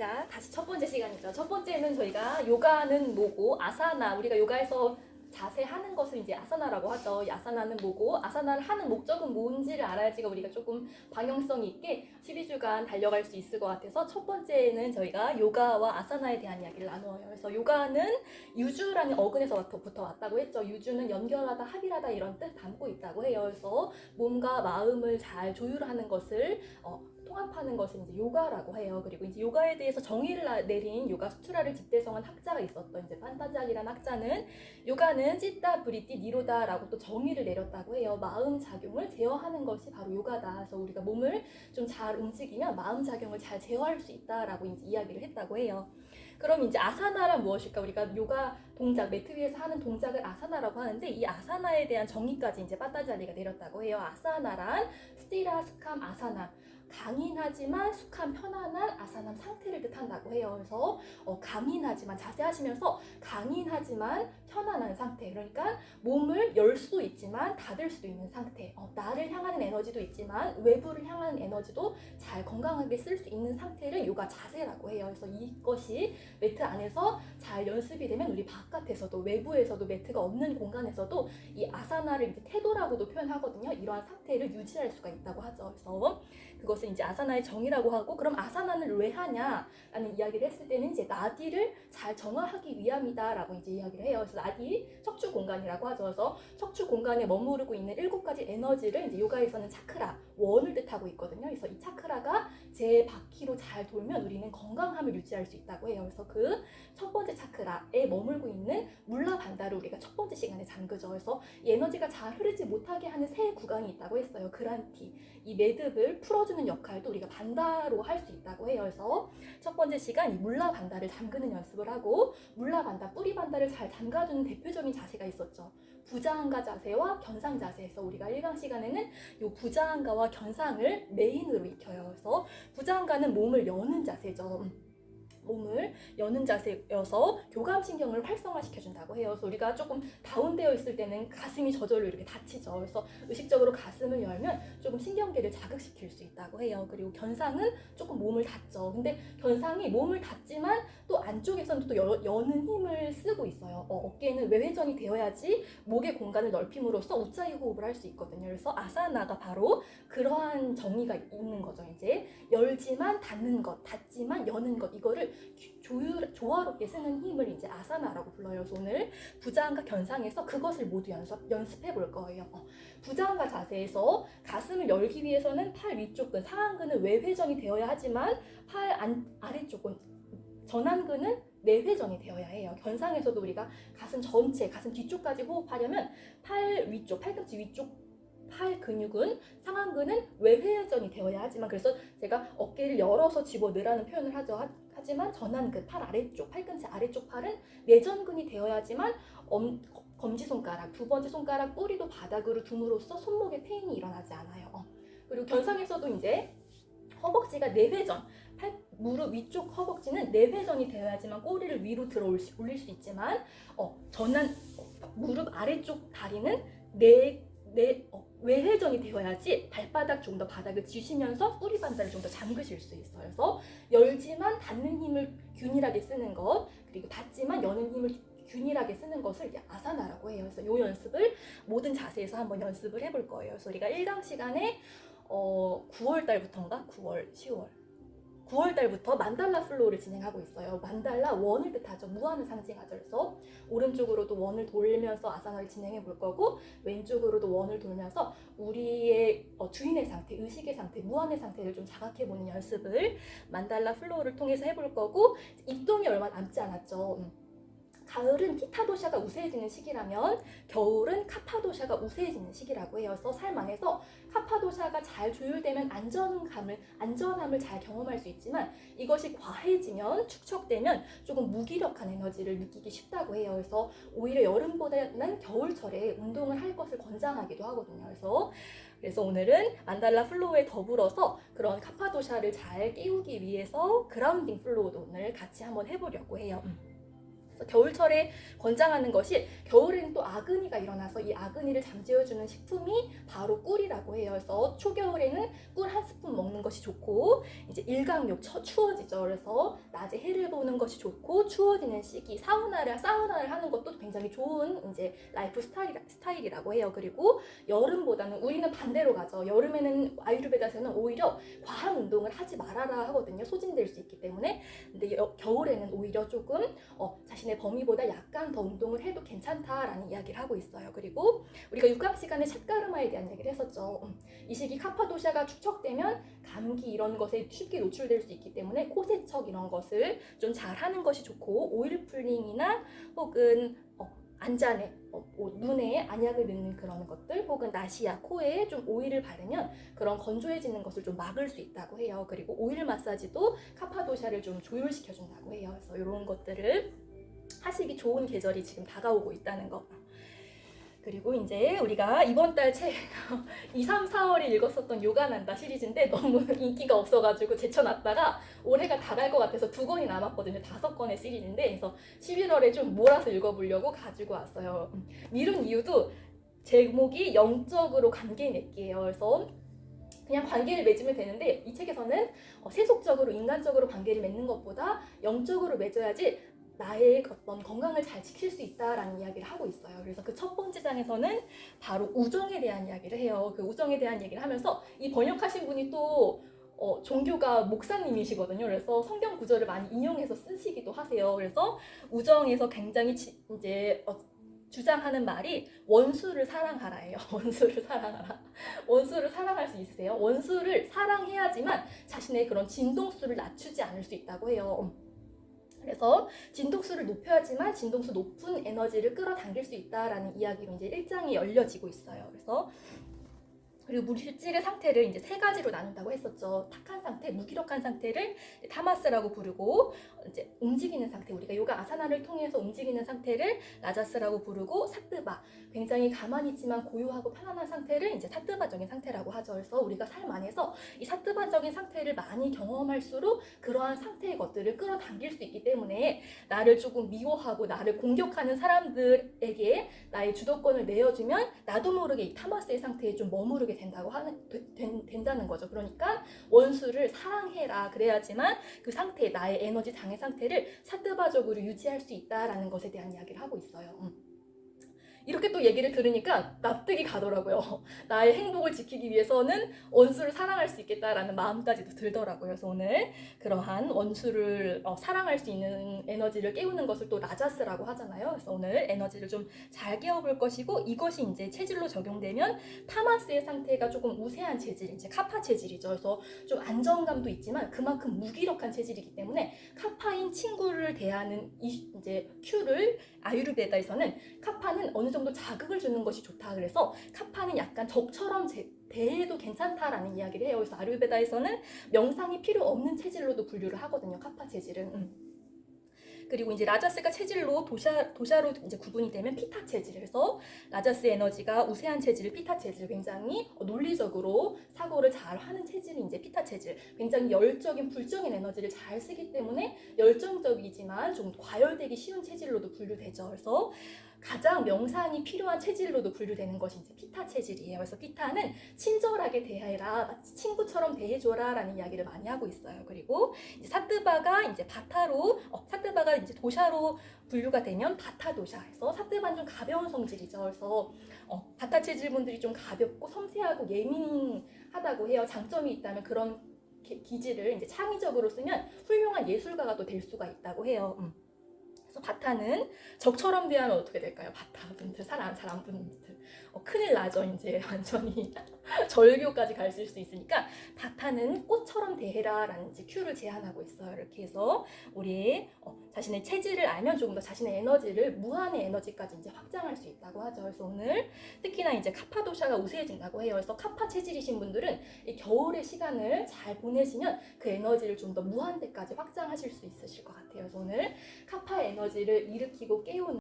반갑습니다. 다시 첫 번째 시간이죠. 첫 번째는 저희가 요가는 뭐고 아사나, 우리가 요가에서 자세 하는 것을 이제 아사나라고 하죠. 이 아사나는 뭐고 아사나를 하는 목적은 뭔지를 알아야지가 우리가 조금 방향성 있게 12주간 달려갈 수 있을 것 같아서 첫 번째는 저희가 요가와 아사나에 대한 이야기를 나누어요. 그래서 요가는 유주라는 어근에서부터 왔다고 했죠. 유주는 연결하다, 합일하다 이런 뜻 담고 있다고 해요. 그래서 몸과 마음을 잘 조율하는 것을 통합하는 것을 이제 요가라고 해요. 그리고 이제 요가에 대해서 정의를 내린 요가 수트라를 집대성한 학자가 있었던 이제 판타자리라는 학자는 요가는 찌tta, 브리티, 니로다라고 또 정의를 내렸다고 해요. 마음 작용을 제어하는 것이 바로 요가다. 그래서 우리가 몸을 좀 잘 움직이면 마음 작용을 잘 제어할 수 있다라고 이제 이야기를 했다고 해요. 그럼 이제 아사나란 무엇일까? 우리가 요가 동작, 매트 위에서 하는 동작을 아사나라고 하는데 이 아사나에 대한 정의까지 이제 파타자리가 내렸다고 해요. 아사나란 스티라, 스캄, 아사나. 강인하지만 숙한 편안한 아사남 상태를 뜻한다고 해요. 그래서 강인하지만 자세하시면서 강인하지만 편안한 상태, 그러니까 몸을 열 수도 있지만 닫을 수도 있는 상태, 나를 향하는 에너지도 있지만 외부를 향하는 에너지도 잘 건강하게 쓸 수 있는 상태를 요가 자세라고 해요. 그래서 이것이 매트 안에서 잘 연습이 되면 우리 바깥에서도 외부에서도 매트가 없는 공간에서도 이 아사나를 이제 태도라고도 표현하거든요. 이러한 상태를 유지할 수가 있다고 하죠. 그래서 그것을 이제 아사나의 정의라고 하고, 그럼 아사나는 왜 하냐라는 이야기를 했을 때는 이제 나디를 잘 정화하기 위함이다라고 이제 이야기를 해요. 그래서 나디 척추 공간이라고 하죠. 그래서 척추 공간에 머무르고 있는 7가지 에너지를 이제 요가에서는 차크라, 원을 뜻하고 있거든요. 그래서 이 차크라가 제 바퀴로 잘 돌면 우리는 건강함을 유지할 수 있다고 해요. 그래서 그 첫 번째 차크라에 머물고 있는 물라반다를 우리가 첫 번째 시간에 잠그죠. 그래서 이 에너지가 잘 흐르지 못하게 하는 세 구간이 있다고 했어요. 그란티, 이 매듭을 풀어주는 역할도 우리가 반다로 할 수 있다고 해요. 그래서 첫 번째 시간 이 물라 반다를 잠그는 연습을 하고, 물라 반다, 뿌리 반다를 잘 잠가주는 대표적인 자세가 있었죠. 부자한가 자세와 견상 자세에서 우리가 1강 시간에는 이 부자한가와 견상을 메인으로 익혀요. 그래서 부자한가는 몸을 여는 자세죠. 몸을 여는 자세여서 교감신경을 활성화시켜준다고 해요. 그래서 우리가 조금 다운되어 있을 때는 가슴이 저절로 이렇게 닫히죠. 그래서 의식적으로 가슴을 열면 조금 신경계를 자극시킬 수 있다고 해요. 그리고 견상은 조금 몸을 닫죠. 근데 견상이 몸을 닫지만 또 안쪽에서는 또 여는 힘을 쓰고 있어요. 어깨는 외회전이 되어야지 목의 공간을 넓힘으로써 우짜이 호흡을 할 수 있거든요. 그래서 아사나가 바로 그러한 정의가 있는 거죠. 이제 열지만 닫는 것, 닫지만 여는 것, 이거를 조화롭게 쓰는 힘을 이제 아사나라고 불러요. 그래서 오늘 부자한가 견상에서 그것을 모두 연습해 볼 거예요. 부자한가 자세에서 가슴을 열기 위해서는 팔 위쪽근, 상안근은 외회전이 되어야 하지만 팔 아래쪽은, 전완근은 내회전이 되어야 해요. 견상에서도 우리가 가슴 전체, 가슴 뒤쪽까지 호흡하려면 팔 위쪽, 팔꿈치 위쪽 팔 근육은, 상완근은 외회전이 되어야 하지만, 그래서 제가 어깨를 열어서 집어넣으라는 표현을 하죠. 하지만 전완근, 팔 아래쪽, 팔꿈치 아래쪽 팔은 내전근이 되어야지만 검지손가락, 두 번째 손가락 뿌리도 바닥으로 둠으로써 손목에 페인이 일어나지 않아요. 그리고 견상에서도 이제 허벅지가 내회전, 무릎 위쪽 허벅지는 내회전이 되어야지만 꼬리를 위로 올릴 수 있지만, 무릎 아래쪽 다리는 외회전이 되어야지 발바닥 좀 더 바닥을 쥐시면서 뿌리 반다를 좀 더 잠그실 수 있어요. 그래서 열지만 닫는 힘을 균일하게 쓰는 것, 그리고 닫지만 여는 힘을 균일하게 쓰는 것을 이제 아사나라고 해요. 그래서 이 연습을 모든 자세에서 한번 연습을 해볼 거예요. 그래서 우리가 1강 시간에 9월 달부터인가? 9월, 10월. 9월 달부터 만달라 플로우를 진행하고 있어요. 만달라 원을 뜻하죠. 무한을 상징하죠. 그래서 오른쪽으로도 원을 돌면서 아사나를 진행해 볼 거고, 왼쪽으로도 원을 돌면서 우리의 주인의 상태, 의식의 상태, 무한의 상태를 좀 자각해 보는 연습을 만달라 플로우를 통해서 해볼 거고, 입동이 얼마 남지 않았죠. 가을은 피타도샤가 우세해지는 시기라면 겨울은 카파도샤가 우세해지는 시기라고 해요. 그래서 삶 안에서 카파도샤가 잘 조율되면 안전함을 잘 경험할 수 있지만, 이것이 과해지면, 축적되면 조금 무기력한 에너지를 느끼기 쉽다고 해요. 그래서 오히려 여름보다는 겨울철에 운동을 할 것을 권장하기도 하거든요. 그래서 오늘은 만달라 플로우에 더불어서 그런 카파도샤를 잘 깨우기 위해서 그라운딩 플로우도 오늘 같이 한번 해보려고 해요. 그래서 겨울철에 권장하는 것이 겨울에는 또 아그니가 일어나서 이 아그니를 잠재워주는 식품이 바로 꿀이라고 해요. 그래서 초겨울에는 꿀 한 스푼 먹는 것이 좋고 이제 일광욕 추워지죠. 그래서 낮에 해를 보는 것이 좋고 추워지는 시기 사우나를 하는 것도 굉장히 좋은 이제 라이프 스타일이라고 해요. 그리고 여름보다는 우리는 반대로 가죠. 여름에는 아유르베다에서는 오히려 과한 운동을 하지 말아라 하거든요. 소진될 수 있기 때문에. 근데 겨울에는 오히려 조금 자신의 범위보다 약간 더 운동을 해도 괜찮다라는 이야기를 하고 있어요. 그리고 우리가 6강 시간에 찻가르마에 대한 얘기를 했었죠. 이 시기 카파도시아가 축적되면 감기 이런 것에 쉽게 노출될 수 있기 때문에 코 세척 이런 것을 좀 잘하는 것이 좋고 오일 풀링이나 혹은 안잔에 눈에 안약을 넣는 그런 것들 혹은 나시야 코에 좀 오일을 바르면 그런 건조해지는 것을 좀 막을 수 있다고 해요. 그리고 오일 마사지도 카파도시아를 좀 조율시켜 준다고 해요. 그래서 이런 것들을 하시기 좋은 계절이 지금 다가오고 있다는 거. 그리고 이제 우리가 이번 달 책 2, 3, 4월에 읽었었던 요가난다 시리즈인데 너무 인기가 없어가지고 제쳐놨다가 올해가 다 갈 것 같아서 2권이 남았거든요. 5권의 시리즈인데 그래서 11월에 좀 몰아서 읽어보려고 가지고 왔어요. 미룬 이유도 제목이 영적으로 관계 맺기예요. 그래서 그냥 관계를 맺으면 되는데 이 책에서는 세속적으로 인간적으로 관계를 맺는 것보다 영적으로 맺어야지 나의 어떤 건강을 잘 지킬 수 있다라는 이야기를 하고 있어요. 그래서 그 첫 번째 장에서는 바로 우정에 대한 이야기를 해요. 그 우정에 대한 얘기를 하면서 이 번역하신 분이 또 종교가 목사님이시거든요. 그래서 성경 구절을 많이 인용해서 쓰시기도 하세요. 그래서 우정에서 굉장히 이제 주장하는 말이 원수를 사랑하라예요. 원수를 사랑하라. 원수를 사랑할 수 있으세요? 원수를 사랑해야지만 자신의 그런 진동수를 낮추지 않을 수 있다고 해요. 그래서 진동수를 높여야지만 진동수 높은 에너지를 끌어당길 수 있다라는 이야기로 이제 1장이 열려지고 있어요. 그래서 그리고 물질의 상태를 이제 3가지로 나눈다고 했었죠. 탁한 상태, 무기력한 상태를 타마스라고 부르고 이제 움직이는 상태, 우리가 요가 아사나를 통해서 움직이는 상태를 라자스라고 부르고 사뜨바, 굉장히 가만히 있지만 고요하고 편안한 상태를 이제 사뜨바적인 상태라고 하죠. 그래서 우리가 삶 안에서 이 사뜨바적인 상태를 많이 경험할수록 그러한 상태의 것들을 끌어당길 수 있기 때문에 나를 조금 미워하고 나를 공격하는 사람들에게 나의 주도권을 내어주면 나도 모르게 이 타마스의 상태에 좀 머무르게 된다는 거죠. 그러니까 원수를 사랑해라. 그래야지만 그 상태, 나의 에너지 장애 상태를 사뜨바적으로 유지할 수 있다라는 것에 대한 이야기를 하고 있어요. 이렇게 또 얘기를 들으니까 납득이 가더라고요. 나의 행복을 지키기 위해서는 원수를 사랑할 수 있겠다라는 마음까지도 들더라고요. 그래서 오늘 그러한 원수를 사랑할 수 있는 에너지를 깨우는 것을 또 라자스라고 하잖아요. 그래서 오늘 에너지를 좀 잘 깨워볼 것이고 이것이 이제 체질로 적용되면 타마스의 상태가 조금 우세한 체질, 이제 카파 체질이죠. 그래서 좀 안정감도 있지만 그만큼 무기력한 체질이기 때문에 카파인 친구를 대하는 이제 큐를 아유르베다에서는 카파는 어느 정도 자극을 주는 것이 좋다. 그래서 카파는 약간 적처럼 대해도 괜찮다라는 이야기를 해요. 그래서 아유르베다에서는 명상이 필요 없는 체질로도 분류를 하거든요. 카파 체질은. 그리고 이제 라자스가 체질로 도샤로 이제 구분이 되면 피타 체질. 그래서 라자스 에너지가 우세한 체질, 피타 체질, 굉장히 논리적으로 사고를 잘 하는 체질이 이제 피타 체질. 굉장히 열적인 불적인 에너지를 잘 쓰기 때문에 열정적이지만 좀 과열되기 쉬운 체질로도 분류되죠. 그래서 가장 명상이 필요한 체질로도 분류되는 것이 이제 피타 체질이에요. 그래서 피타는 친절하게 대해라, 마치 친구처럼 대해줘라 라는 이야기를 많이 하고 있어요. 그리고 이제 사뜨바가 이제 사뜨바가 이제 도샤로 분류가 되면 바타 도샤에서 사뜨바는 좀 가벼운 성질이죠. 그래서 바타 체질 분들이 좀 가볍고 섬세하고 예민하다고 해요. 장점이 있다면 그런 기질을 이제 창의적으로 쓰면 훌륭한 예술가가 또 될 수가 있다고 해요. 그래서 바타는 적처럼 대하면 어떻게 될까요? 바타 분들 잘 안 보는 분들 큰일 나죠. 이제 완전히 절교까지 갈 수 있으니까 바타는 꽃처럼 대해라 라는 큐를 제안하고 있어요. 이렇게 해서 우리 자신의 체질을 알면 조금 더 자신의 에너지를 무한의 에너지까지 이제 확장할 수 있다고 하죠. 그래서 오늘 특히나 이제 카파도샤가 우세해진다고 해요. 그래서 카파 체질이신 분들은 이 겨울의 시간을 잘 보내시면 그 에너지를 좀 더 무한대까지 확장하실 수 있으실 것 같아요. 그래서 오늘 카파 에너지를 일으키고 깨우는